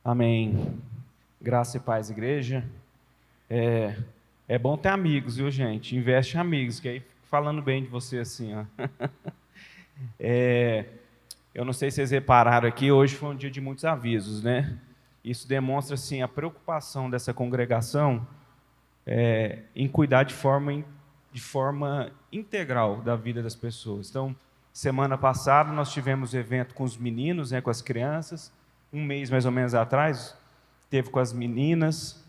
Amém. Graça e paz, igreja. É bom ter amigos, viu, gente? Investe em amigos, que aí fica falando bem de você assim, ó. Eu não sei se vocês repararam aqui, hoje foi um dia de muitos avisos, né? Isso demonstra, assim, a preocupação dessa congregação em cuidar de forma integral da vida das pessoas. Então, semana passada nós tivemos evento com os meninos, né, com as crianças. Um mês mais ou menos atrás, teve com as meninas.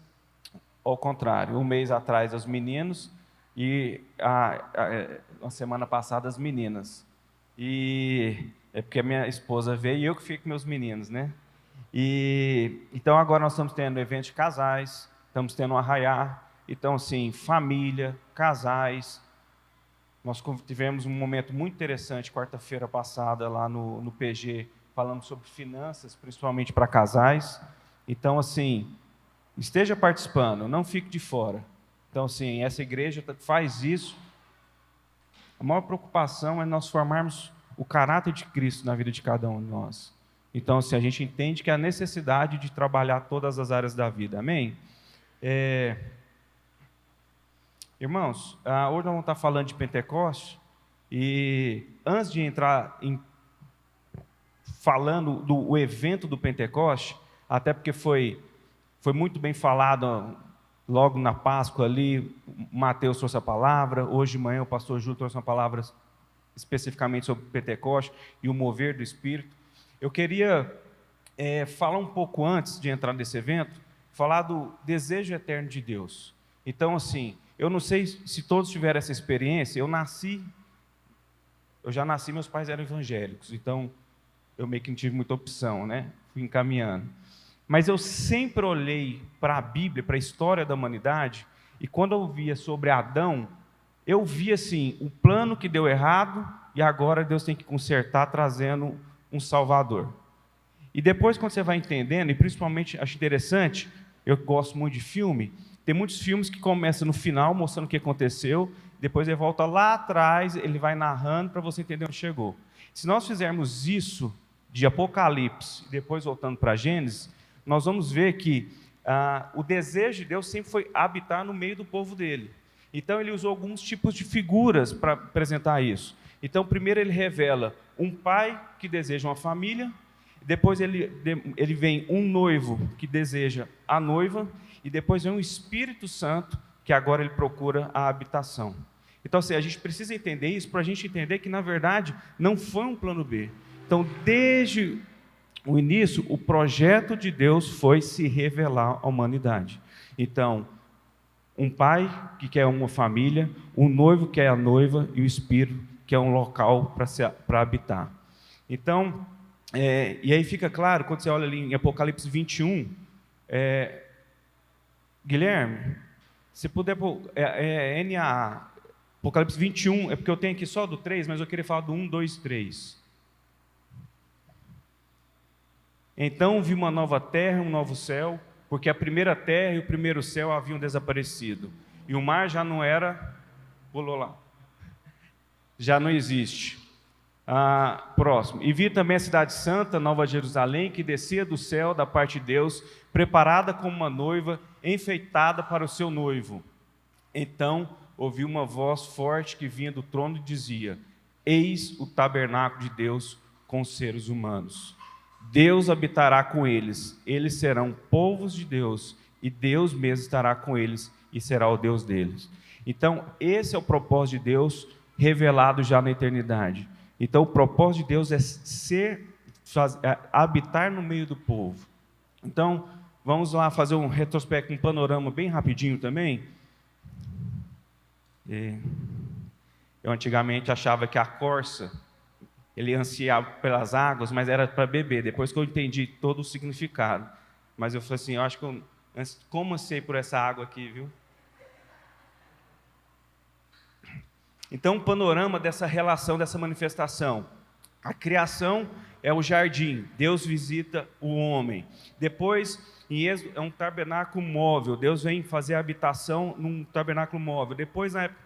Ao contrário, um mês atrás os meninos e a semana passada as meninas. E é porque a minha esposa veio e eu que fico com meus meninos, né? E então agora nós estamos tendo evento de casais, estamos tendo um arraiá, então assim, família, casais. Nós tivemos um momento muito interessante quarta-feira passada lá no PG, falando sobre finanças, principalmente para casais. Então assim, esteja participando, não fique de fora. Então, assim, essa igreja faz isso. A maior preocupação é nós formarmos o caráter de Cristo na vida de cada um de nós. Então, assim, a gente entende que há necessidade de trabalhar todas as áreas da vida. Amém? Irmãos, hoje nós vamos estar falando de Pentecostes. E antes de entrar falando do evento do Pentecoste, até porque foi muito bem falado logo na Páscoa ali, Mateus trouxe a palavra, hoje de manhã o pastor Júlio trouxe uma palavra especificamente sobre Pentecoste e o mover do Espírito. Eu queria falar um pouco antes de entrar nesse evento, falar do desejo eterno de Deus. Então, assim, eu não sei se todos tiveram essa experiência, eu já nasci, meus pais eram evangélicos, então eu meio que não tive muita opção, né? Fui encaminhando. Mas eu sempre olhei para a Bíblia, para a história da humanidade, e quando eu via sobre Adão, eu via assim, o plano que deu errado, e agora Deus tem que consertar, trazendo um Salvador. E depois, quando você vai entendendo, e principalmente acho interessante, eu gosto muito de filme, tem muitos filmes que começam no final, mostrando o que aconteceu, depois ele volta lá atrás, ele vai narrando para você entender onde chegou. Se nós fizermos isso de Apocalipse, e depois voltando para Gênesis, nós vamos ver que o desejo de Deus sempre foi habitar no meio do povo dele. Então ele usou alguns tipos de figuras para apresentar isso. Então primeiro ele revela um pai que deseja uma família, depois ele vem um noivo que deseja a noiva, e depois vem um Espírito Santo que agora ele procura a habitação. Então assim, a gente precisa entender isso para a gente entender que na verdade não foi um plano B. Então desde o início, o projeto de Deus foi se revelar à humanidade. Então, um pai que quer uma família, um noivo que quer a noiva e o Espírito que é um local para habitar. Então, e aí fica claro, quando você olha ali em Apocalipse 21, Guilherme, se puder pôr NAA, Apocalipse 21, é porque eu tenho aqui só do 3, mas eu queria falar do 1, 2, 3. Então vi uma nova terra e um novo céu, porque a primeira terra e o primeiro céu haviam desaparecido, e o mar já não era, pulou lá, já não existe. Próximo. E vi também a cidade santa, Nova Jerusalém, que descia do céu da parte de Deus, preparada como uma noiva, enfeitada para o seu noivo. Então ouvi uma voz forte que vinha do trono e dizia: eis o tabernáculo de Deus com os seres humanos. Deus habitará com eles, eles serão povos de Deus, e Deus mesmo estará com eles e será o Deus deles. Então, esse é o propósito de Deus revelado já na eternidade. Então, o propósito de Deus é habitar no meio do povo. Então, vamos lá fazer um retrospecto, um panorama bem rapidinho também. Eu antigamente achava que a corça, ele ansiava pelas águas, mas era para beber. Depois que eu entendi todo o significado. Mas eu falei assim, eu acho que como eu sei por essa água aqui, viu? Então, um panorama dessa relação, dessa manifestação. A criação é o jardim, Deus visita o homem. Depois, em Êxodo, é um tabernáculo móvel, Deus vem fazer a habitação num tabernáculo móvel. Depois, na época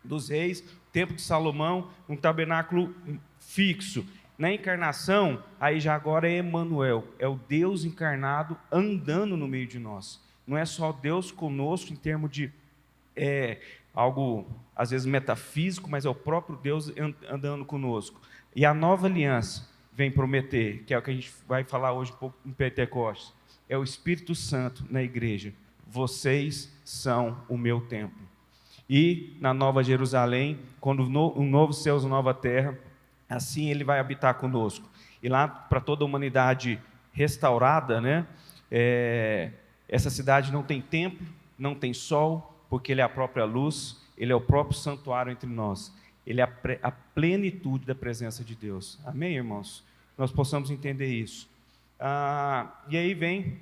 dos reis, tempo de Salomão, um tabernáculo fixo. Na encarnação, aí já agora é Emanuel, é o Deus encarnado andando no meio de nós. Não é só Deus conosco em termos de algo, às vezes, metafísico, mas é o próprio Deus andando conosco. E a nova aliança vem prometer, que é o que a gente vai falar hoje um pouco em Pentecostes, é o Espírito Santo na igreja. Vocês são o meu templo. E na Nova Jerusalém, quando um novo céu e nova terra, assim ele vai habitar conosco. E lá, para toda a humanidade restaurada, né, essa cidade não tem templo, não tem sol, porque ele é a própria luz, ele é o próprio santuário entre nós. Ele é a plenitude da presença de Deus. Amém, irmãos? Nós possamos entender isso. E aí vem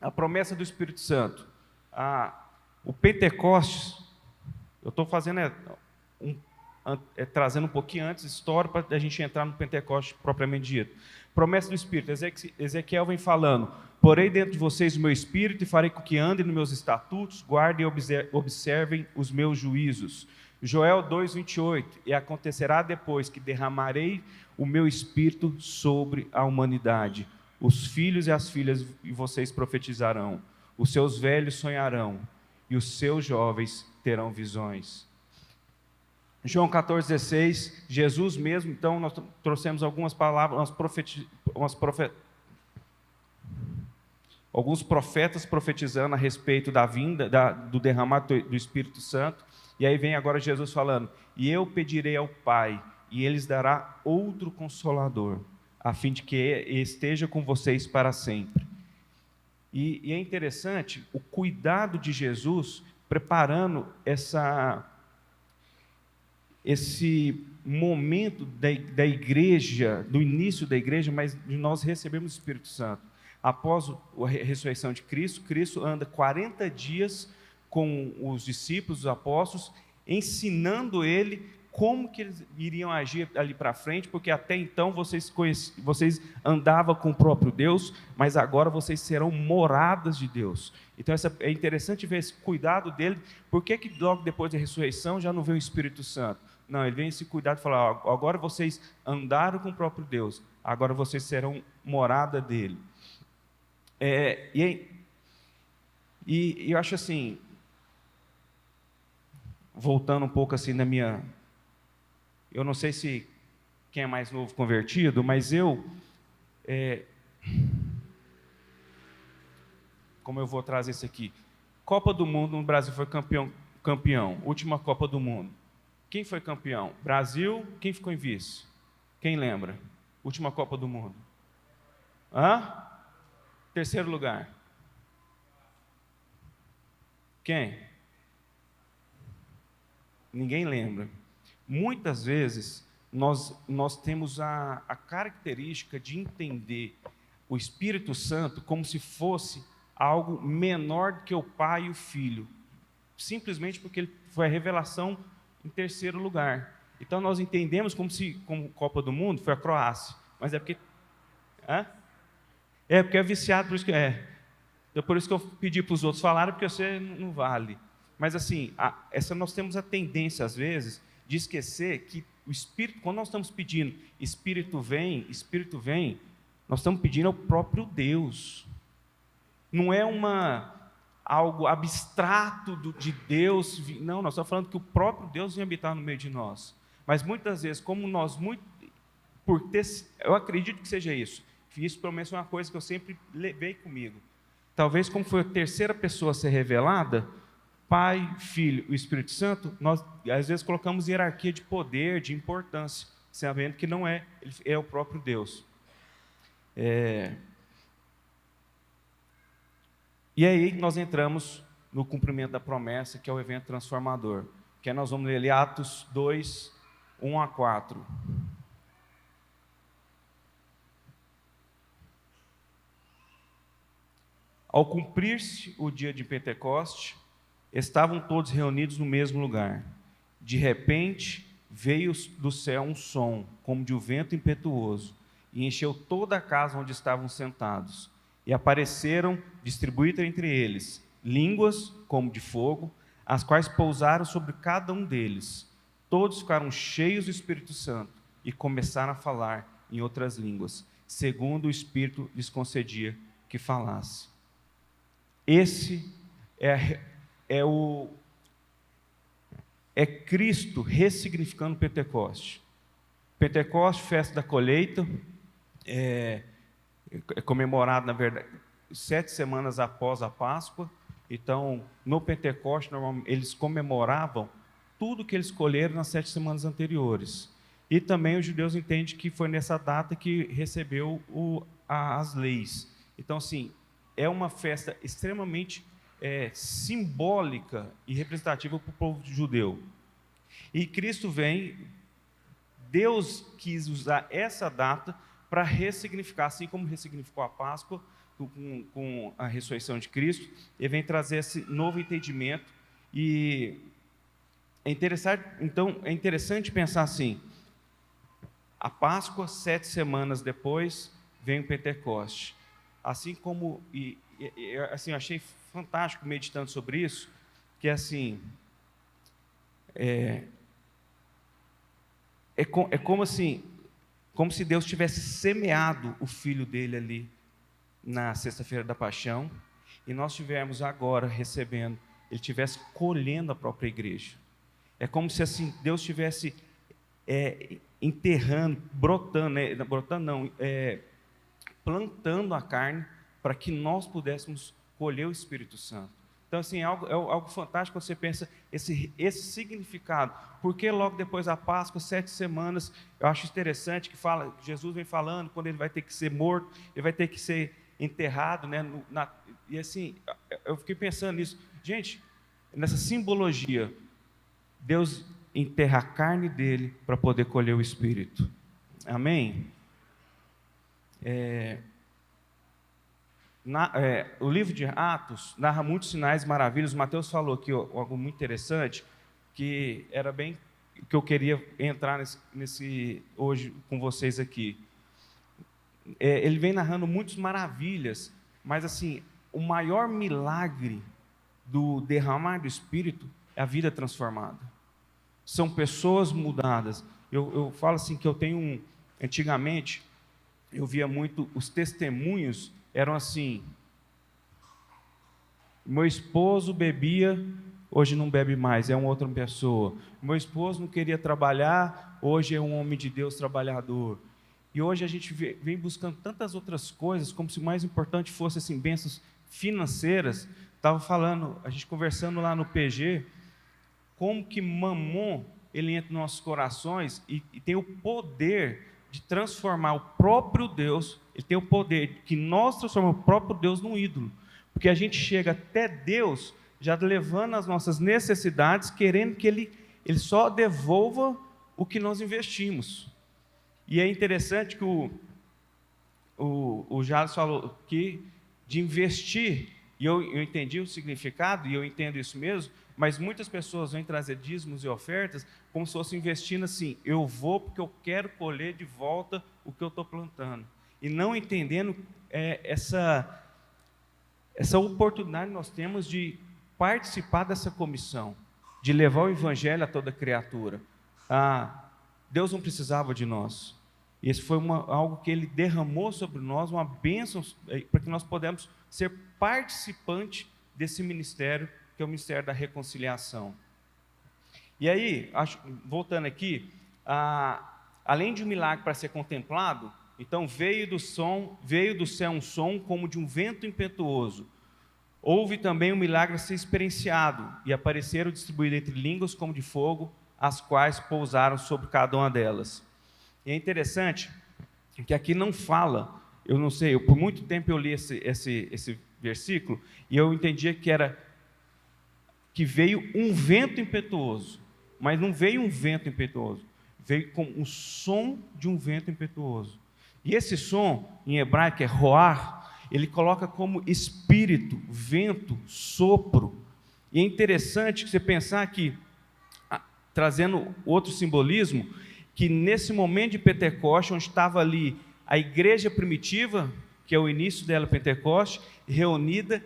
a promessa do Espírito Santo. O Pentecostes, eu estou fazendo trazendo um pouquinho antes história para a gente entrar no Pentecostes propriamente dito. Promessa do Espírito, Ezequiel vem falando: porei dentro de vocês o meu Espírito e farei com que andem nos meus estatutos, guardem e observem os meus juízos. Joel 2,28, e acontecerá depois que derramarei o meu Espírito sobre a humanidade. Os filhos e as filhas de vocês profetizarão, os seus velhos sonharão, e os seus jovens terão visões. João 14,16, Jesus mesmo, então nós trouxemos algumas palavras, alguns profetas profetizando a respeito da vinda, do derramamento do Espírito Santo, e aí vem agora Jesus falando: e eu pedirei ao Pai, e Ele lhes dará outro Consolador, a fim de que esteja com vocês para sempre. E é interessante o cuidado de Jesus preparando esse momento da igreja, do início da igreja, mas de nós recebemos o Espírito Santo. Após a ressurreição de Cristo, Cristo anda 40 dias com os discípulos, os apóstolos, ensinando ele como que eles iriam agir ali para frente, porque até então vocês andavam com o próprio Deus, mas agora vocês serão moradas de Deus. Então é interessante ver esse cuidado dele. Por que logo depois da ressurreição já não veio o Espírito Santo? Não, ele vem esse cuidado e fala: agora vocês andaram com o próprio Deus, agora vocês serão morada dele. E eu acho assim, voltando um pouco assim eu não sei se quem é mais novo convertido, mas como eu vou trazer isso aqui? Copa do Mundo no Brasil foi campeão, última Copa do Mundo. Quem foi campeão? Brasil. Quem ficou em vice? Quem lembra? Última Copa do Mundo. Terceiro lugar. Quem? Ninguém lembra. Muitas vezes nós temos a característica de entender o Espírito Santo como se fosse algo menor do que o Pai e o Filho, simplesmente porque ele foi a revelação em terceiro lugar. Então nós entendemos como Copa do Mundo foi a Croácia, mas é porque porque é viciado, por isso que Então, por isso que eu pedi para os outros falarem, porque você não vale. Mas assim, nós temos a tendência às vezes de esquecer que o Espírito, quando nós estamos pedindo Espírito vem, nós estamos pedindo ao próprio Deus. Não é algo abstrato de Deus, não, nós estamos falando que o próprio Deus vem habitar no meio de nós. Mas muitas vezes, como nós eu acredito que seja isso. Isso pelo menos é uma coisa que eu sempre levei comigo. Talvez como foi a terceira pessoa a ser revelada, Pai, Filho e o Espírito Santo, nós às vezes colocamos hierarquia de poder, de importância, sabendo que não é, ele é o próprio Deus. E aí nós entramos no cumprimento da promessa, que é o evento transformador, que nós vamos ler ali Atos 2, 1 a 4. Ao cumprir-se o dia de Pentecoste, estavam todos reunidos no mesmo lugar. De repente, veio do céu um som, como de um vento impetuoso, e encheu toda a casa onde estavam sentados. E apareceram, distribuídas entre eles, línguas como de fogo, as quais pousaram sobre cada um deles. Todos ficaram cheios do Espírito Santo e começaram a falar em outras línguas, segundo o Espírito lhes concedia que falasse. Esse é Cristo ressignificando Pentecoste. Pentecoste, festa da colheita, é comemorado, na verdade, 7 semanas após a Páscoa. Então, no Pentecoste, normalmente, eles comemoravam tudo que eles colheram nas 7 semanas anteriores. E também os judeus entendem que foi nessa data que recebeu as leis. Então, assim, é uma festa extremamente simbólica e representativa para o povo judeu. E Cristo vem, Deus quis usar essa data para ressignificar, assim como ressignificou a Páscoa, com a ressurreição de Cristo, ele vem trazer esse novo entendimento. E é interessante pensar assim, a Páscoa, 7 semanas depois, vem o Pentecoste. Assim como, assim, eu achei fantástico meditando sobre isso, que assim, como assim, como se Deus tivesse semeado o Filho dele ali na sexta-feira da Paixão, e nós tivemos agora recebendo, ele estivesse colhendo a própria igreja. É como se assim Deus estivesse enterrando, plantando a carne para que nós pudéssemos colher o Espírito Santo. Então, assim, é algo fantástico. Você pensa esse significado. Porque logo depois da Páscoa, 7 semanas, eu acho interessante que Jesus vem falando quando ele vai ter que ser morto, ele vai ter que ser enterrado, né? E assim, eu fiquei pensando nisso. Gente, nessa simbologia, Deus enterra a carne dele para poder colher o Espírito. Amém? O livro de Atos narra muitos sinais e maravilhas. Mateus falou aqui algo muito interessante, que era bem que eu queria entrar nesse hoje com vocês aqui. Ele vem narrando muitas maravilhas, mas assim, o maior milagre do derramar do Espírito é a vida transformada. São pessoas mudadas. Eu falo assim que eu tenho antigamente, eu via muito, os testemunhos eram assim: meu esposo bebia, hoje não bebe mais, é uma outra pessoa. Meu esposo não queria trabalhar, hoje é um homem de Deus trabalhador. E hoje a gente vem buscando tantas outras coisas, como se o mais importante fosse assim, bênçãos financeiras. Estava falando, a gente conversando lá no PG, como que Mamon, ele entra nos nossos corações e tem o poder de transformar o próprio Deus. Ele tem o poder que nós transformamos o próprio Deus num ídolo, porque a gente chega até Deus já levando as nossas necessidades, querendo que Ele só devolva o que nós investimos. E é interessante que o Jales falou que de investir, e eu entendi o significado, e eu entendo isso mesmo, mas muitas pessoas vêm trazer dízimos e ofertas como se fosse investindo assim: eu vou porque eu quero colher de volta o que eu estou plantando. E não entendendo essa oportunidade que nós temos de participar dessa comissão, de levar o Evangelho a toda criatura. Deus não precisava de nós. Esse foi algo que Ele derramou sobre nós, uma bênção, para que nós pudéssemos ser participantes desse ministério, que é o ministério da reconciliação. E aí, voltando aqui, além de um milagre para ser contemplado, então veio do céu um som como de um vento impetuoso. Houve também um milagre a ser experienciado, e apareceram distribuídos entre línguas como de fogo, as quais pousaram sobre cada uma delas. E é interessante que aqui não fala, eu não sei, por muito tempo eu li esse versículo, e eu entendia que veio um vento impetuoso, mas não veio um vento impetuoso, veio com o som de um vento impetuoso. E esse som, em hebraico, é roar, ele coloca como espírito, vento, sopro. E é interessante que você pensar que, trazendo outro simbolismo, que nesse momento de Pentecoste, onde estava ali a igreja primitiva, que é o início dela, Pentecoste, reunida,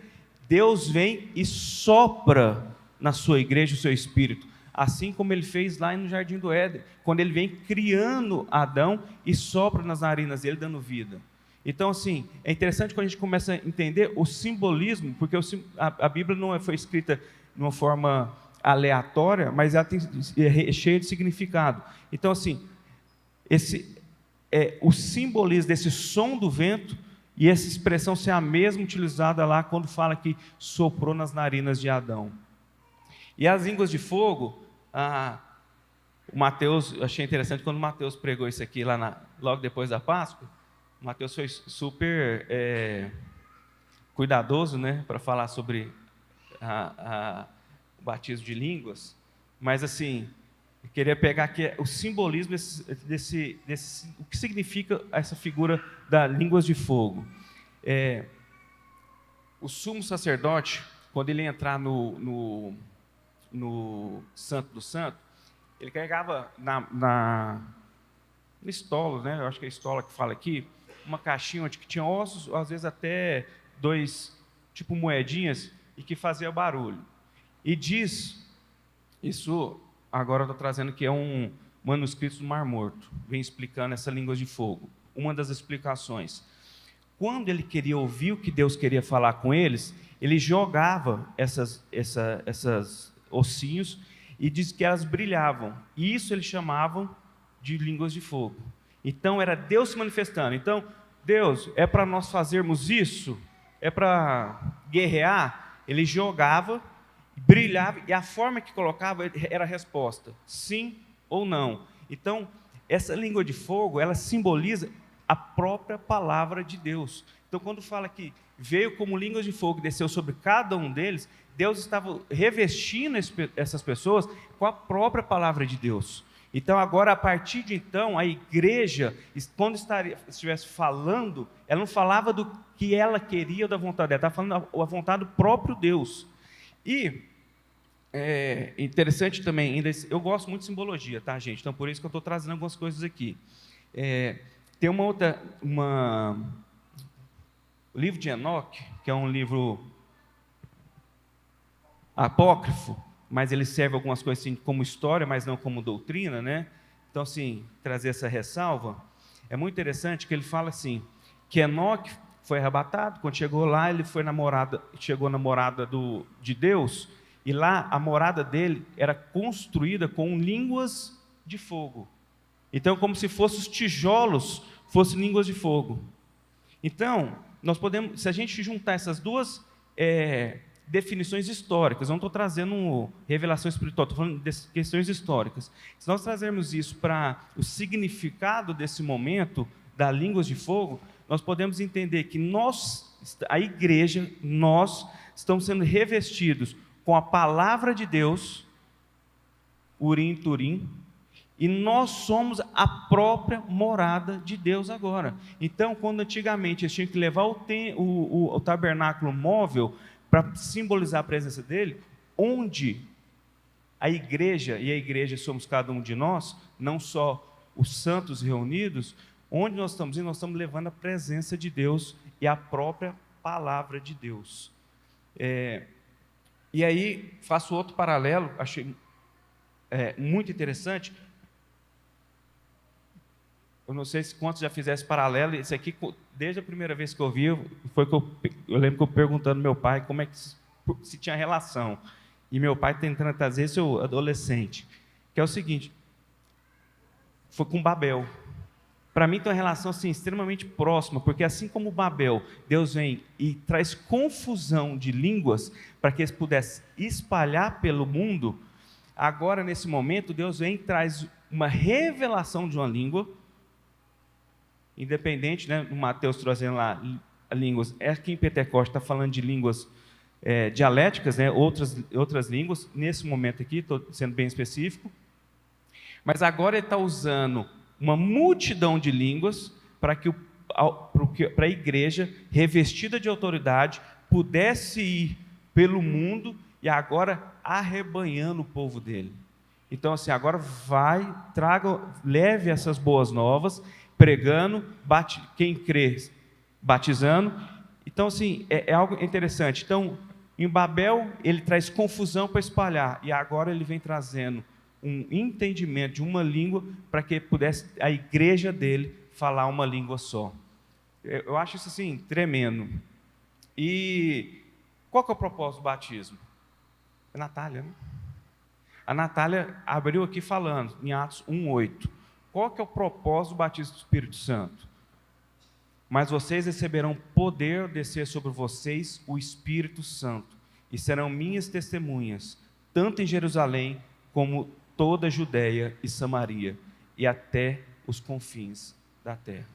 Deus vem e sopra na sua igreja o seu Espírito. assim como ele fez lá no Jardim do Éden, quando ele vem criando Adão e sopra nas narinas dele, dando vida. Então, assim, é interessante quando a gente começa a entender o simbolismo, porque a Bíblia não foi escrita de uma forma aleatória, mas ela é cheia de significado. Então, assim, o simbolismo desse som do vento e essa expressão ser a mesma utilizada lá quando fala que soprou nas narinas de Adão. E as línguas de fogo, o Mateus, eu achei interessante quando o Mateus pregou isso aqui lá logo depois da Páscoa. O Mateus foi super cuidadoso, né, para falar sobre o batismo de línguas, mas assim, eu queria pegar aqui o simbolismo o que significa essa figura das línguas de fogo. O sumo sacerdote, quando ele entrar no Santo do Santo, ele carregava na estola, né? Eu acho que é a estola que fala aqui, uma caixinha onde tinha ossos, às vezes até 2, tipo moedinhas, e que fazia barulho. E diz, isso agora eu estou trazendo que é um manuscrito do Mar Morto, vem explicando essa língua de fogo. Uma das explicações. Quando ele queria ouvir o que Deus queria falar com eles, ele jogava esses ossinhos e diz que elas brilhavam. E isso eles chamavam de línguas de fogo. Então era Deus se manifestando. Então, Deus, é para nós fazermos isso? É para guerrear? Ele jogava, brilhava, e a forma que colocava era a resposta, sim ou não. Então, essa língua de fogo, ela simboliza a própria palavra de Deus. Então, quando fala que veio como línguas de fogo e desceu sobre cada um deles, Deus estava revestindo essas pessoas com a própria palavra de Deus. Então, agora, a partir de então, a igreja, quando estivesse falando, ela não falava do que ela queria ou da vontade dela, estava falando a vontade do próprio Deus. E é interessante também, eu gosto muito de simbologia, tá, gente? Então, por isso que eu estou trazendo algumas coisas aqui. Tem o livro de Enoque, que é um livro apócrifo, mas ele serve algumas coisas assim, como história, mas não como doutrina, né? Então, assim, trazer essa ressalva, é muito interessante que ele fala assim, que Enoque foi arrebatado, quando chegou lá, ele chegou na morada de Deus, e lá a morada dele era construída com línguas de fogo. Então, como se fossem os tijolos, fossem línguas de fogo. Então, nós podemos, se a gente juntar essas duas definições históricas, eu não estou trazendo revelação espiritual, estou falando de questões históricas. Se nós trazermos isso para o significado desse momento das línguas de fogo, nós podemos entender que a igreja, nós estamos sendo revestidos com a palavra de Deus, Urim e Turim, e nós somos a própria morada de Deus agora. Então, quando antigamente eles tinham que levar o tabernáculo móvel para simbolizar a presença dele, onde a igreja somos cada um de nós, não só os santos reunidos, onde nós estamos indo, nós estamos levando a presença de Deus e a própria palavra de Deus. E aí, faço outro paralelo, achei muito interessante. Eu não sei se quantos já fizeram esse paralelo, esse aqui, desde a primeira vez que eu vi, foi que eu lembro que eu perguntando ao meu pai como é que se tinha relação. E meu pai tentando trazer isso adolescente, que é o seguinte, foi com Babel. Para mim tem uma relação assim, extremamente próxima, porque assim como Babel, Deus vem e traz confusão de línguas para que eles pudessem espalhar pelo mundo, agora nesse momento Deus vem e traz uma revelação de uma língua, independente, né, o Mateus trazendo lá línguas, aqui em Pentecostes está falando de línguas dialéticas, né, outras línguas, nesse momento aqui, estou sendo bem específico, mas agora ele está usando uma multidão de línguas para que a igreja, revestida de autoridade, pudesse ir pelo mundo e agora arrebanhando o povo dele. Então, assim, agora leve essas boas novas, pregando, quem crê, batizando. Então, assim, é algo interessante. Então, Em Babel, ele traz confusão para espalhar, e agora ele vem trazendo um entendimento de uma língua para que pudesse a igreja dele falar uma língua só. Eu acho isso assim tremendo. E qual que é o propósito do batismo? É Natália, né? A Natália abriu aqui falando, em Atos 1:8. Qual que é o propósito do batismo do Espírito Santo? Mas vocês receberão poder descer sobre vocês o Espírito Santo, e serão minhas testemunhas, tanto em Jerusalém como toda a Judéia e Samaria, e até os confins da terra.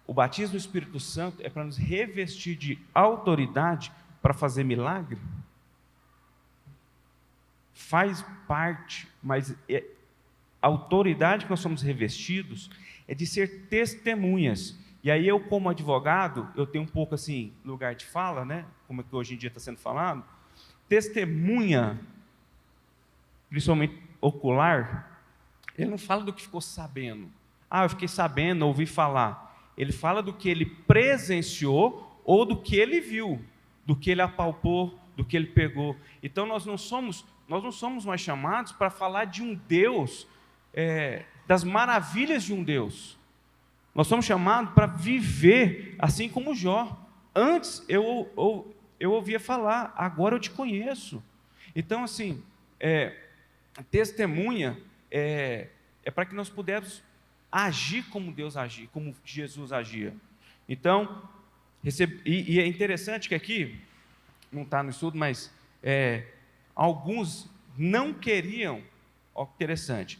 O batismo do Espírito Santo é para nos revestir de autoridade para fazer milagre? Faz parte, mas a autoridade que nós somos revestidos é de ser testemunhas. E aí eu, como advogado, eu tenho um pouco assim, lugar de fala, né? Como é que hoje em dia está sendo falado. Testemunha, principalmente ocular, ele não fala do que ficou sabendo. Eu fiquei sabendo, ouvi falar. Ele fala do que ele presenciou ou do que ele viu, do que ele apalpou, do que ele pegou. Então nós não somos mais chamados para falar de um Deus, das maravilhas de um Deus. Nós somos chamados para viver assim como Jó. Antes eu ouvia falar, agora eu te conheço. Então assim, testemunha é para que nós pudéssemos agir como Deus agia, como Jesus agia. Então, e é interessante que aqui, não está no estudo, mas alguns não queriam, ó, interessante,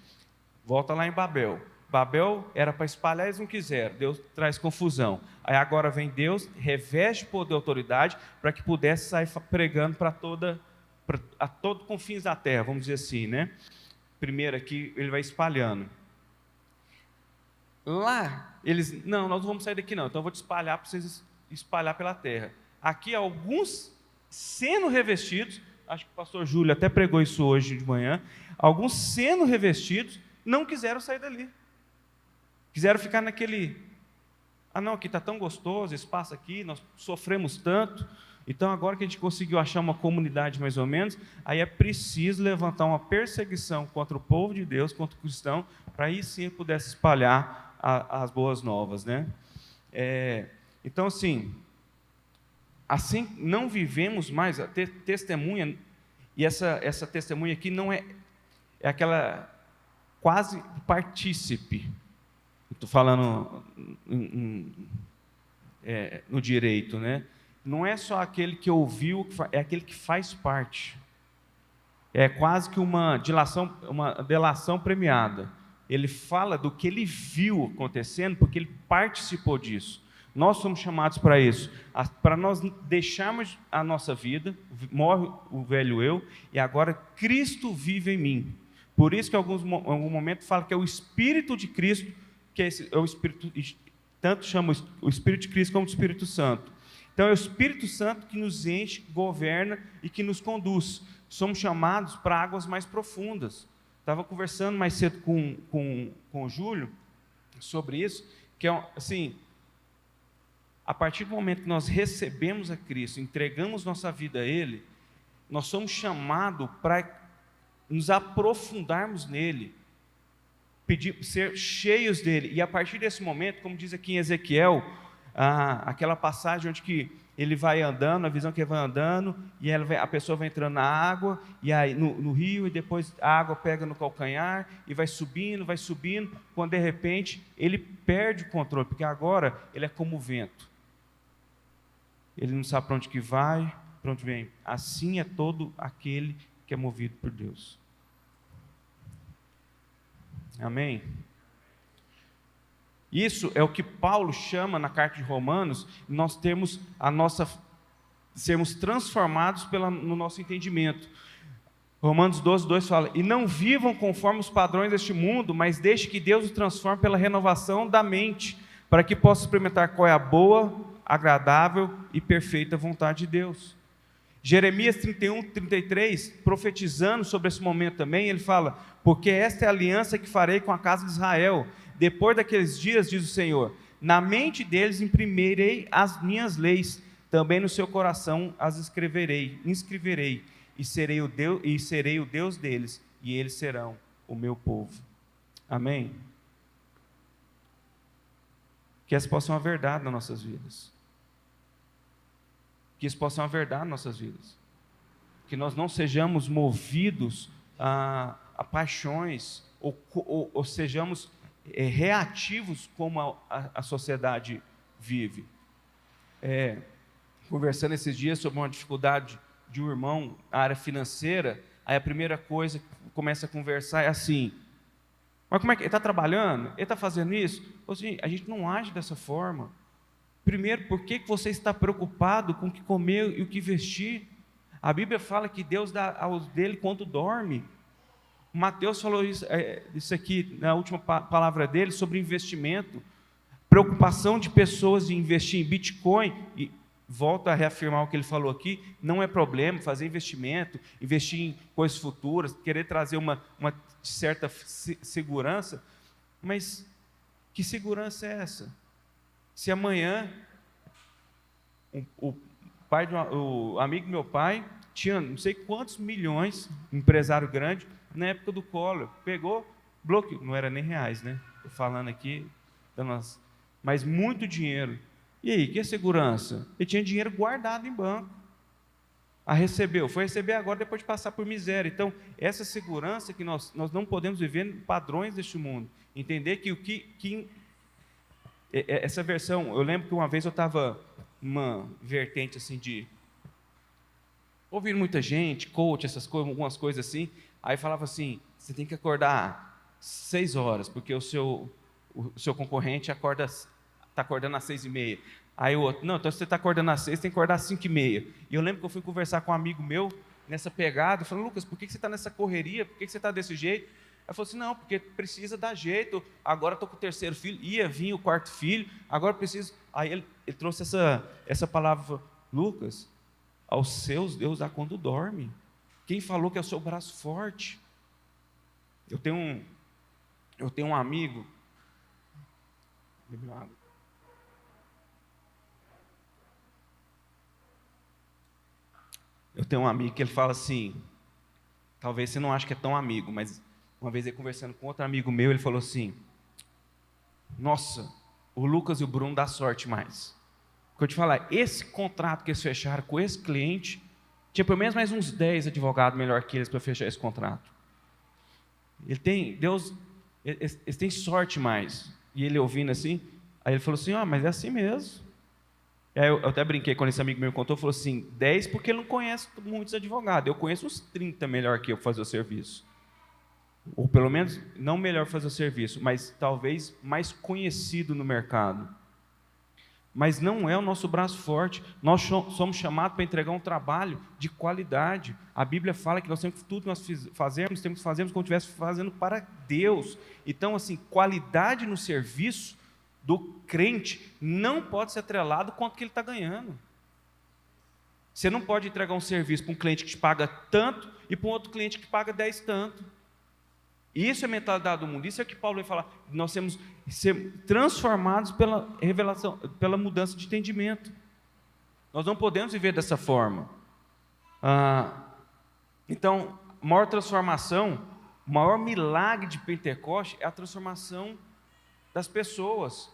volta lá em Babel. Babel era para espalhar, eles não quiseram, Deus traz confusão. Aí agora vem Deus, reveste poder e autoridade, para que pudesse sair pregando a todo confins da terra, vamos dizer assim, né? Primeiro aqui, ele vai espalhando. Lá, eles, não, nós não vamos sair daqui não, então eu vou te espalhar para vocês espalhar pela terra. Aqui, alguns sendo revestidos, acho que o pastor Júlio até pregou isso hoje de manhã, alguns sendo revestidos, não quiseram sair dali. Quiseram ficar naquele, não, aqui está tão gostoso, espaço aqui, nós sofremos tanto, então agora que a gente conseguiu achar uma comunidade mais ou menos, aí é preciso levantar uma perseguição contra o povo de Deus, contra o cristão, para aí sim pudesse espalhar as boas novas, né? Então assim não vivemos mais a testemunha, e essa testemunha aqui não é aquela quase partícipe. Estou falando no direito, né? Não é só aquele que ouviu, é aquele que faz parte. É quase que uma delação premiada. Ele fala do que ele viu acontecendo, porque ele participou disso. Nós somos chamados para isso, para nós deixarmos a nossa vida, morre o velho eu, e agora Cristo vive em mim. Por isso que em algum momento fala que é o Espírito de Cristo, que é o Espírito, tanto chama o Espírito de Cristo como o Espírito Santo. Então é o Espírito Santo que nos enche, governa e que nos conduz. Somos chamados para águas mais profundas. Estava conversando mais cedo com o Júlio sobre isso, que é assim, a partir do momento que nós recebemos a Cristo, entregamos nossa vida a Ele, nós somos chamados para nos aprofundarmos nele, ser cheios dele, e a partir desse momento, como diz aqui em Ezequiel, aquela passagem onde que ele vai andando, a visão que ele vai andando, e a pessoa vai entrando na água, e aí no rio, e depois a água pega no calcanhar, e vai subindo, quando de repente ele perde o controle, porque agora ele é como o vento, ele não sabe para onde que vai, para onde vem. Assim é todo aquele que é movido por Deus. Amém? Isso é o que Paulo chama na carta de Romanos, nós termos sermos transformados no nosso entendimento. Romanos 12:2 fala, e não vivam conforme os padrões deste mundo, mas deixe que Deus os transforme pela renovação da mente, para que possa experimentar qual é a boa, agradável e perfeita vontade de Deus. Jeremias 31:33, profetizando sobre esse momento também, ele fala, porque esta é a aliança que farei com a casa de Israel, depois daqueles dias, diz o Senhor, na mente deles imprimirei as minhas leis, também no seu coração as inscreverei, e serei o Deus deles, e eles serão o meu povo. Amém? Que essa possa ser uma verdade nas nossas vidas. Que isso possa ser uma verdade nas nossas vidas. Que nós não sejamos movidos a paixões, ou sejamos reativos como a sociedade vive. Conversando esses dias sobre uma dificuldade de um irmão na área financeira, aí a primeira coisa que começa a conversar é assim: mas como é que ele está trabalhando? Ele está fazendo isso? Assim, a gente não age dessa forma. Primeiro, por que você está preocupado com o que comer e o que vestir? A Bíblia fala que Deus dá aos dele quando dorme. Mateus falou isso aqui na última palavra dele, sobre investimento. Preocupação de pessoas de investir em Bitcoin, e volto a reafirmar o que ele falou aqui, não é problema fazer investimento, investir em coisas futuras, querer trazer uma certa segurança, mas que segurança é essa? Se amanhã o amigo do meu pai tinha não sei quantos milhões, empresário grande, na época do Collor, pegou, bloqueou, não era nem reais, né? Estou falando aqui, mas muito dinheiro. E aí, que é segurança? Ele tinha dinheiro guardado em banco. Foi receber agora depois de passar por miséria. Então, essa segurança que nós não podemos viver em padrões deste mundo. Entender que essa versão, eu lembro que uma vez eu estava numa vertente assim de ouvindo muita gente, coach, essas coisas, algumas coisas assim, aí falava assim: você tem que acordar 6 horas, porque o seu concorrente está acordando às 6h30. Aí o outro: não, então você está acordando às 6, tem que acordar às 5h30. E eu lembro que eu fui conversar com um amigo meu nessa pegada, eu falei: Lucas, por que você está nessa correria? Por que você está desse jeito? Ele falou assim: não, porque precisa dar jeito, agora estou com o 3º filho, ia vir o 4º filho, agora preciso. Aí ele trouxe essa palavra: Lucas, aos seus Deus dá quando dorme. Quem falou que é o seu braço forte? Eu tenho um amigo. Eu tenho um amigo que ele fala assim, talvez você não ache que é tão amigo, mas uma vez ele conversando com outro amigo meu, ele falou assim: nossa, o Lucas e o Bruno dá sorte mais. Porque eu te falar, esse contrato que eles fecharam com esse cliente, tinha pelo menos mais uns 10 advogados melhor que eles para fechar esse contrato. Eles têm sorte mais. E ele ouvindo assim, aí ele falou assim: mas é assim mesmo. Aí eu até brinquei quando esse amigo meu contou, falou assim: 10 porque ele não conhece muitos advogados, eu conheço uns 30 melhor que eu para fazer o serviço. Ou pelo menos, não melhor fazer o serviço, mas talvez mais conhecido no mercado. Mas não é o nosso braço forte. Nós somos chamados para entregar um trabalho de qualidade. A Bíblia fala que tudo que nós fazemos, temos que fazer como se estivesse fazendo para Deus. Então, assim, qualidade no serviço do crente não pode ser atrelado quanto que ele está ganhando. Você não pode entregar um serviço para um cliente que te paga tanto e para um outro cliente que paga 10 tanto. Isso é a mentalidade do mundo. Isso é o que Paulo vai falar. Nós temos que ser transformados pela revelação, pela mudança de entendimento. Nós não podemos viver dessa forma. Então, a maior transformação, o maior milagre de Pentecostes é a transformação das pessoas.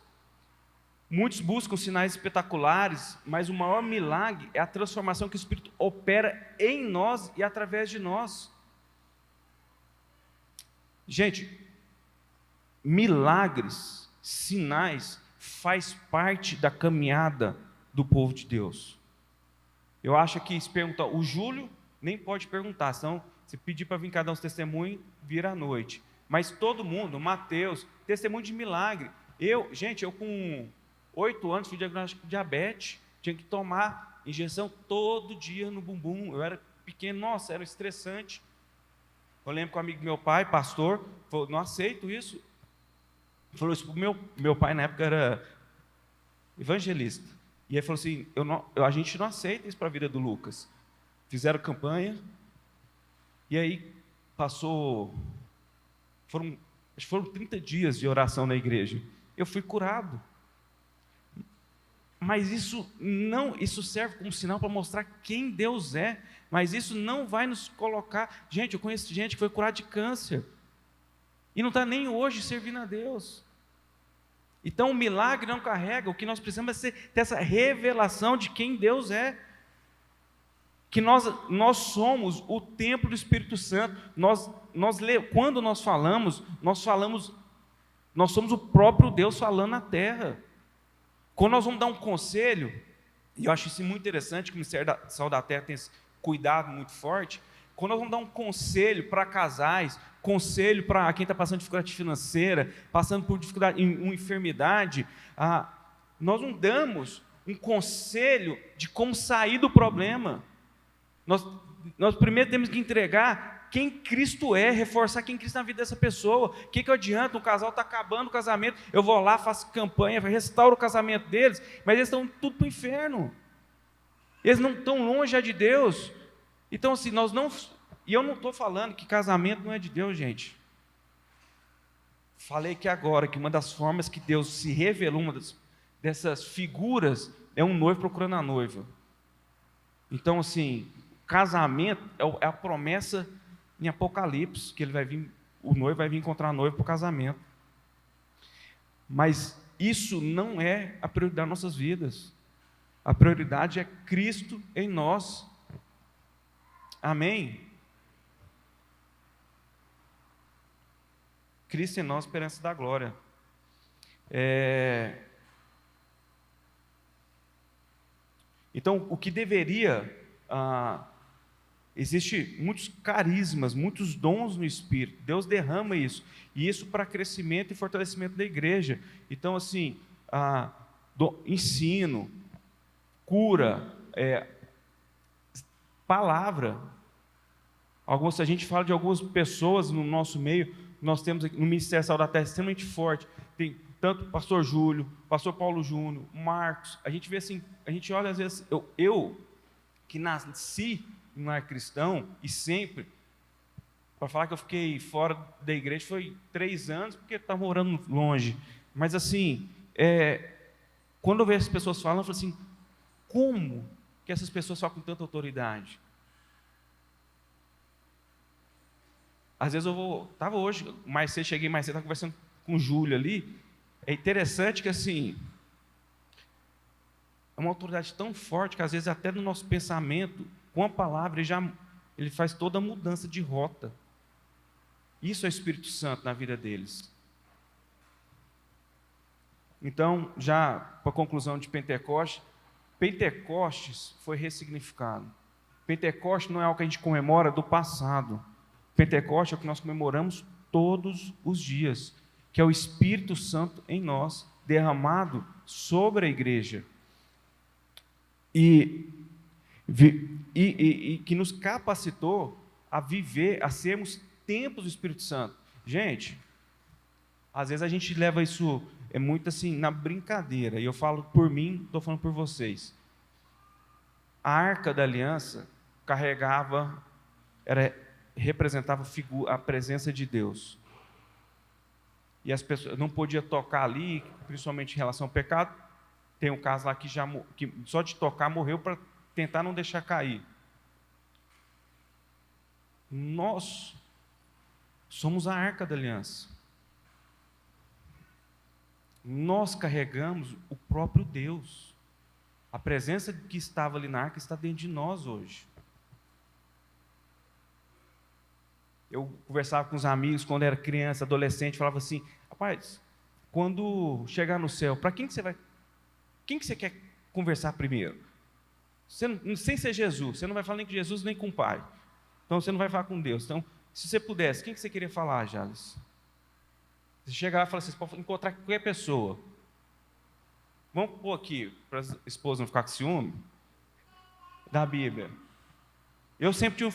Muitos buscam sinais espetaculares, mas o maior milagre é a transformação que o Espírito opera em nós e através de nós. Gente, milagres, sinais, faz parte da caminhada do povo de Deus. Eu acho que se perguntar, o Júlio nem pode perguntar, senão se pedir para vir cada um testemunho, vira à noite. Mas todo mundo, Mateus, testemunho de milagre. Eu com 8 anos fui diagnosticado de diabetes, tinha que tomar injeção todo dia no bumbum. Eu era pequeno, nossa, era estressante. Eu lembro que um amigo do meu pai, pastor, falou: não aceito isso. Falou isso para o meu pai, na época era evangelista. E ele falou assim: a gente não aceita isso para a vida do Lucas. Fizeram campanha, e aí foram 30 dias de oração na igreja. Eu fui curado. Mas isso serve como sinal para mostrar quem Deus é, mas isso não vai nos colocar. Gente, eu conheço gente que foi curada de câncer e não está nem hoje servindo a Deus. Então o milagre não carrega, o que nós precisamos é ter essa revelação de quem Deus é. Que nós somos o templo do Espírito Santo. Quando nós falamos, nós somos o próprio Deus falando na terra. Quando nós vamos dar um conselho, e eu acho isso muito interessante, que o Ministério da Saúde da Terra tem esse cuidado muito forte, quando nós vamos dar um conselho para casais, conselho para quem está passando dificuldade financeira, passando por dificuldade, uma enfermidade, nós não damos um conselho de como sair do problema. Nós primeiro temos que entregar quem Cristo é, reforçar quem Cristo é na vida dessa pessoa. O que adianta? Um casal está acabando o casamento, eu vou lá, faço campanha, restauro o casamento deles, mas eles estão tudo para o inferno. Eles não estão longe já de Deus. Então, assim, e eu não estou falando que casamento não é de Deus, gente. Falei que agora, que uma das formas que Deus se revelou, dessas figuras, é um noivo procurando a noiva. Então, assim, casamento é a promessa em Apocalipse, que o noivo vai vir encontrar a noiva para o casamento. Mas isso não é a prioridade das nossas vidas. A prioridade é Cristo em nós. Amém? Cristo em nós, esperança da glória. Então, o que deveria... Existem muitos carismas, muitos dons no Espírito. Deus derrama isso. E isso para crescimento e fortalecimento da igreja. Então, assim, ensino, cura, palavra. A gente fala de algumas pessoas no nosso meio, nós temos aqui, no Ministério da Saúde da Terra extremamente forte. Tem tanto o pastor Júlio, pastor Paulo Júnior, Marcos. A gente vê assim, a gente olha às vezes, eu que nasci não é cristão, e sempre, para falar que eu fiquei fora da igreja, foi 3 anos, porque estava morando longe, mas assim, quando eu vejo as pessoas falando, eu falo assim, como que essas pessoas falam com tanta autoridade? Às vezes estava hoje, cheguei mais cedo, estava conversando com o Júlio ali, é interessante que assim, é uma autoridade tão forte, que às vezes até no nosso pensamento, com a palavra, ele faz toda a mudança de rota. Isso é o Espírito Santo na vida deles. Então, já para a conclusão de Pentecostes foi ressignificado. Pentecostes não é algo que a gente comemora do passado. Pentecostes é o que nós comemoramos todos os dias, que é o Espírito Santo em nós, derramado sobre a igreja. E que nos capacitou a viver, a sermos templos do Espírito Santo. Gente, às vezes a gente leva isso muito assim na brincadeira, e eu falo por mim, estou falando por vocês. A Arca da Aliança representava a presença de Deus. E as pessoas não podiam tocar ali, principalmente em relação ao pecado. Tem um caso lá que só de tocar morreu para tentar não deixar cair. Nós somos a Arca da Aliança. Nós carregamos o próprio Deus. A presença que estava ali na arca está dentro de nós hoje. Eu conversava com os amigos quando era criança, adolescente, falava assim, rapaz, quando chegar no céu, para quem que você quer conversar primeiro? Sem ser Jesus, você não vai falar nem com Jesus, nem com o Pai. Então, você não vai falar com Deus. Então, se você pudesse, quem que você queria falar, Jales? Você chega lá e fala assim, você pode encontrar qualquer pessoa. Vamos pôr aqui, para a esposa não ficar com ciúme, da Bíblia. Eu sempre tinha um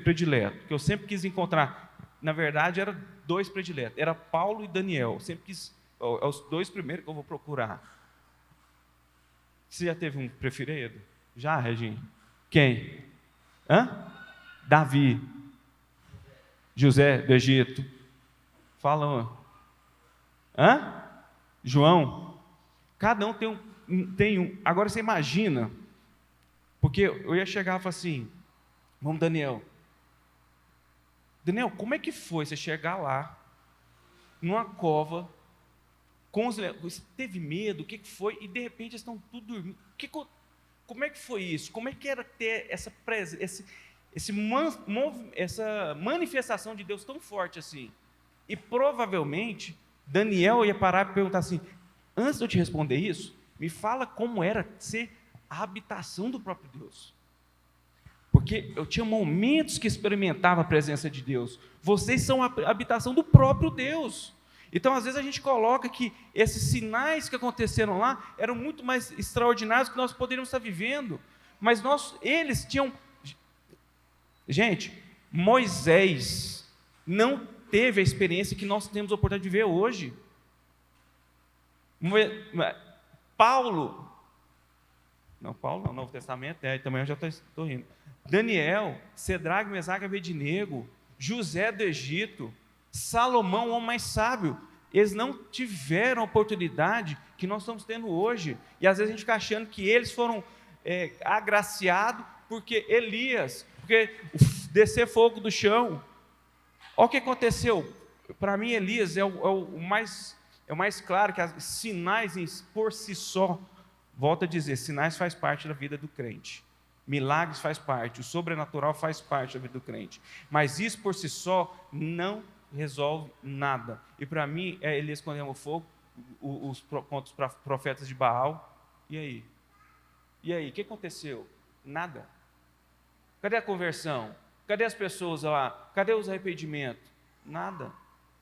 predileto, que eu sempre quis encontrar. Na verdade, eram 2 prediletos. Era Paulo e Daniel. Eu sempre quis, é os 2 primeiros que eu vou procurar. Você já teve um preferido? Já, Regina? Quem? Davi. José do Egito. Fala. João. Cada um tem Agora você imagina, porque eu ia chegar e falar assim, vamos, Daniel, como é que foi você chegar lá, numa cova, com os leões? Você teve medo? O que foi? E de repente eles estão tudo dormindo. Como é que foi isso? Como é que era ter essa manifestação de Deus tão forte assim? E provavelmente Daniel ia parar e perguntar assim: antes de eu te responder isso, me fala como era ser a habitação do próprio Deus. Porque eu tinha momentos que experimentava a presença de Deus. Vocês são a habitação do próprio Deus. Então, às vezes, a gente coloca que esses sinais que aconteceram lá eram muito mais extraordinários que nós poderíamos estar vivendo. Mas eles tinham... Gente, Moisés não teve a experiência que nós temos a oportunidade de viver hoje. Paulo não, Novo Testamento, também eu já estou rindo. Daniel, Cedrague, Mesaque e Abednego, José do Egito, Salomão, o homem mais sábio, eles não tiveram a oportunidade que nós estamos tendo hoje. E às vezes a gente fica achando que eles foram agraciados porque Elias, porque descer fogo do chão. Olha o que aconteceu. Para mim, Elias é o mais claro, que os sinais por si só, volto a dizer, sinais faz parte da vida do crente. Milagres faz parte, o sobrenatural faz parte da vida do crente. Mas isso por si só não resolve nada. E para mim, Elias escondeu o fogo, contra os profetas de Baal. E aí? O que aconteceu? Nada. Cadê a conversão? Cadê as pessoas lá? Cadê os arrependimentos? Nada.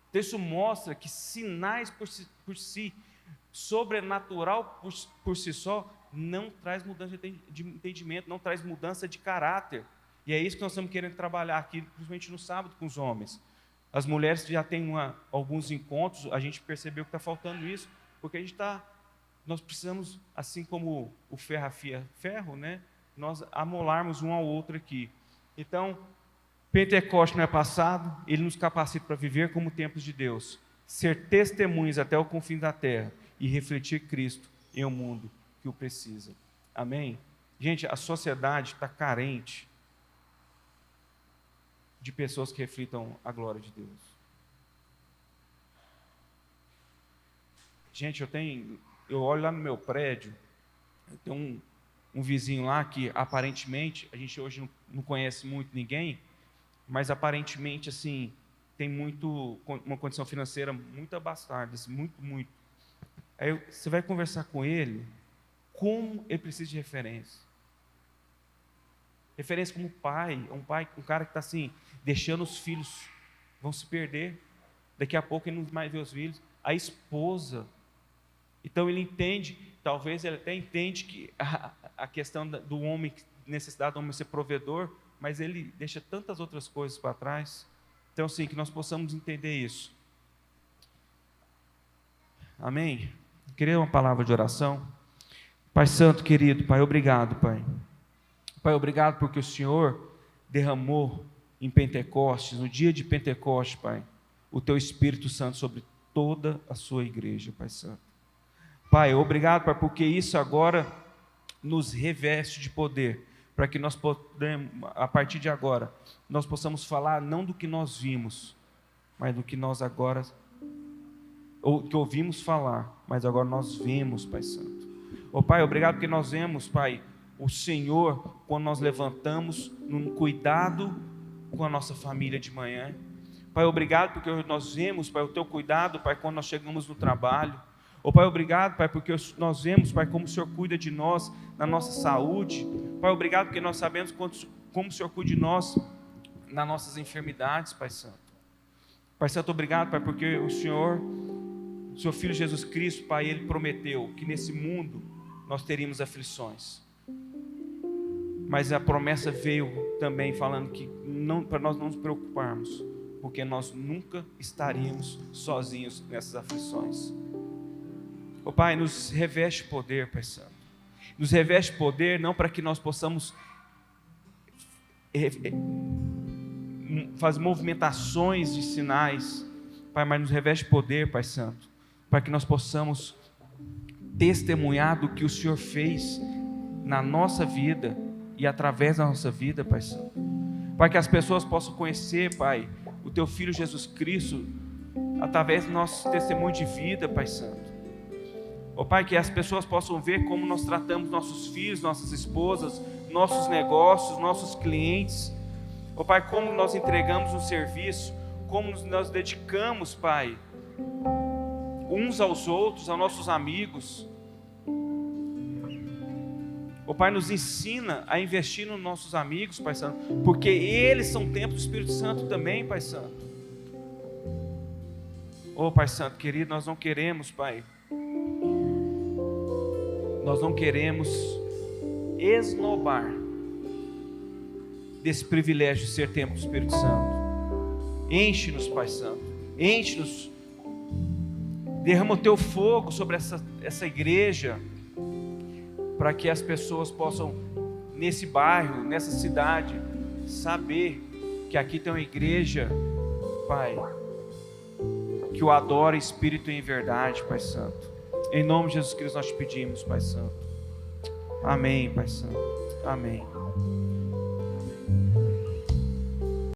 Então isso mostra que sinais por si, sobrenatural por si só, não traz mudança de entendimento, não traz mudança de caráter. E é isso que nós estamos querendo trabalhar aqui, principalmente no sábado com os homens. As mulheres já têm alguns encontros, a gente percebeu que está faltando isso, porque nós precisamos, assim como o ferro afia ferro, né, nós amolarmos um ao outro aqui. Então, Pentecoste não é passado, ele nos capacita para viver como templos de Deus, ser testemunhas até o confim da terra e refletir Cristo em um mundo que o precisa. Amém? Gente, a sociedade está carente de pessoas que reflitam a glória de Deus. Gente, eu olho lá no meu prédio, eu tenho um vizinho lá que aparentemente, a gente hoje não conhece muito ninguém, mas aparentemente assim, tem uma condição financeira muito abastada, muito. Aí você vai conversar com ele, como ele precisa de referência. Referência como pai, um cara que está assim, deixando os filhos, vão se perder, daqui a pouco ele não mais vê os filhos, a esposa. Então ele entende, talvez ele até entende que a questão do homem, necessidade do homem ser provedor, mas ele deixa tantas outras coisas para trás. Então sim, que nós possamos entender isso. Amém? Queria uma palavra de oração. Pai Santo, querido, Pai, obrigado, Pai. Pai, obrigado porque o Senhor derramou em Pentecostes, no dia de Pentecostes, Pai, o Teu Espírito Santo sobre toda a Sua igreja, Pai Santo. Pai, obrigado, Pai, porque isso agora nos reveste de poder, para que nós podemos, a partir de agora, nós possamos falar não do que nós vimos, mas do que nós agora, ou que ouvimos falar, mas agora nós vemos, Pai Santo. Ô Pai, obrigado porque nós vemos, Pai, o Senhor, quando nós levantamos, num cuidado com a nossa família de manhã. Pai, obrigado porque nós vemos, Pai, o Teu cuidado, Pai, quando nós chegamos no trabalho. Ô Pai, obrigado, Pai, porque nós vemos, Pai, como o Senhor cuida de nós na nossa saúde. Pai, obrigado porque nós sabemos como o Senhor cuida de nós nas nossas enfermidades, Pai Santo. Pai Santo, obrigado, Pai, porque o Seu Filho Jesus Cristo, Pai, Ele prometeu que nesse mundo nós teríamos aflições. Mas a promessa veio também falando que para nós não nos preocuparmos, porque nós nunca estaríamos sozinhos nessas aflições. Ô Pai, nos reveste poder, Pai Santo. Nos reveste poder não para que nós possamos fazer movimentações de sinais, Pai, mas nos reveste poder, Pai Santo, para que nós possamos testemunhar do que o Senhor fez na nossa vida e através da nossa vida, Pai Santo. Pai, que as pessoas possam conhecer, Pai, o Teu Filho Jesus Cristo através do nosso testemunho de vida, Pai Santo. Ó Pai, que as pessoas possam ver como nós tratamos nossos filhos, nossas esposas, nossos negócios, nossos clientes. Ó Pai, como nós entregamos um serviço, como nós dedicamos, Pai, uns aos outros, aos nossos amigos. Ó Pai, nos ensina a investir nos nossos amigos, Pai Santo, porque eles são templos do Espírito Santo também, Pai Santo. Ó Pai Santo, querido, nós não queremos, Pai, nós não queremos esnobar desse privilégio de ser templo do Espírito Santo. Enche-nos, Pai Santo, enche-nos, derrama o Teu fogo sobre essa igreja, para que as pessoas possam, nesse bairro, nessa cidade, saber que aqui tem uma igreja, Pai, que o adora em espírito e em verdade, Pai Santo. Em nome de Jesus Cristo nós te pedimos, Pai Santo. Amém, Pai Santo. Amém.